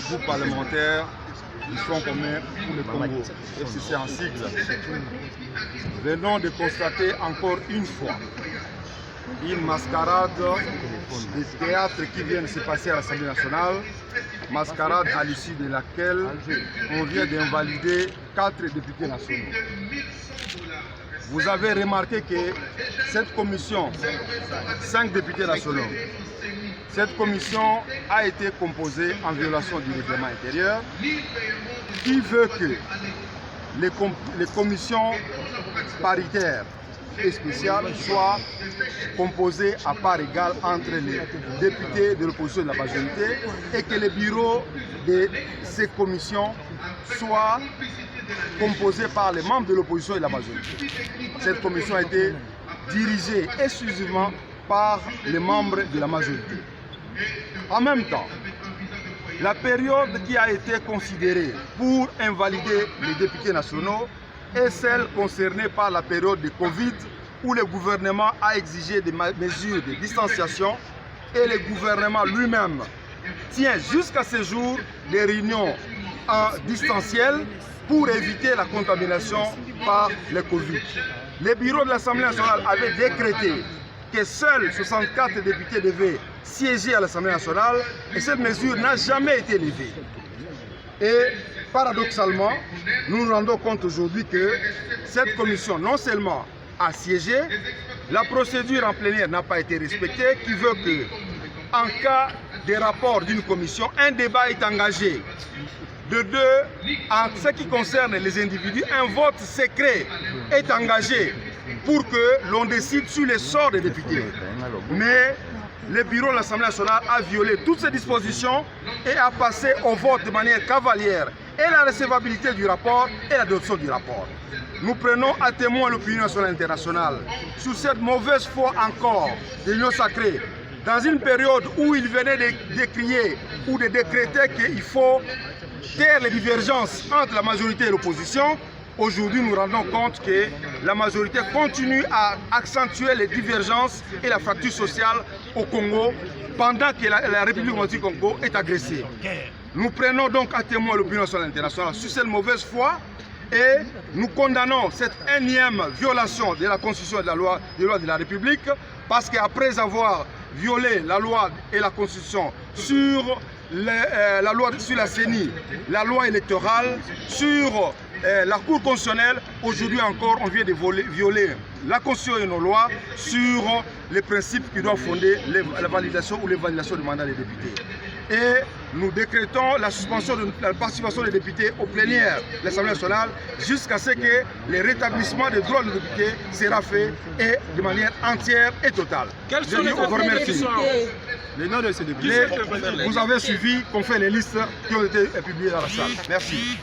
groupe parlementaire du Front commun pour le Congo, FCC en sigle. Venons de constater encore une fois une mascarade de théâtre qui vient de se passer à l'Assemblée nationale, mascarade à l'issue de laquelle on vient d'invalider 4 députés nationaux. Vous avez remarqué que cette commission, 5 députés nationaux, cette commission a été composée en violation du règlement intérieur qui veut que les commissions paritaires et spéciales soient composées à part égale entre les députés de l'opposition et de la majorité et que les bureaux de ces commissions soient composés par les membres de l'opposition et de la majorité. Cette commission a été dirigée exclusivement par les membres de la majorité. En même temps, la période qui a été considérée pour invalider les députés nationaux est celle concernée par la période de Covid où le gouvernement a exigé des mesures de distanciation et le gouvernement lui-même tient jusqu'à ce jour des réunions en distanciel pour éviter la contamination par le Covid. Les bureaux de l'Assemblée nationale avaient décrété que seuls 64 députés devaient siéger à l'Assemblée nationale et cette mesure n'a jamais été levée. Et paradoxalement, nous nous rendons compte aujourd'hui que cette commission non seulement a siégé, la procédure en plénière n'a pas été respectée, qui veut que, en cas de rapport d'une commission, un débat est engagé. De deux, en ce qui concerne les individus, un vote secret est engagé pour que l'on décide sur le sort des députés. Mais le bureau de l'Assemblée nationale a violé toutes ces dispositions et a passé au vote de manière cavalière et la recevabilité du rapport et l'adoption du rapport. Nous prenons à témoin l'opinion nationale et internationale sur cette mauvaise foi encore de l'Union sacrée, dans une période où il venait de décrier ou de décréter qu'il faut taire les divergences entre la majorité et l'opposition. Aujourd'hui, nous rendons compte que la majorité continue à accentuer les divergences et la fracture sociale au Congo pendant que la République démocratique du Congo est agressée. Nous prenons donc à témoin l'opinion nationale et internationale sur cette mauvaise foi et nous condamnons cette énième violation de la Constitution et de la loi de la République parce qu'après avoir violé la loi et la Constitution sur la loi sur la CENI, la loi électorale, sur la Cour constitutionnelle, aujourd'hui encore, on vient de violer la Constitution et nos lois sur les principes qui doivent fonder la validation ou l'évaluation du mandat des députés. Et nous décrétons la suspension de la participation des députés aux plénières de l'Assemblée nationale jusqu'à ce que le rétablissement des droits des députés sera fait et de manière entière et totale. Quels sont les députés? Les noms de ces députés, vous avez suivi qu'on fait les listes qui ont été publiées dans la salle. Merci.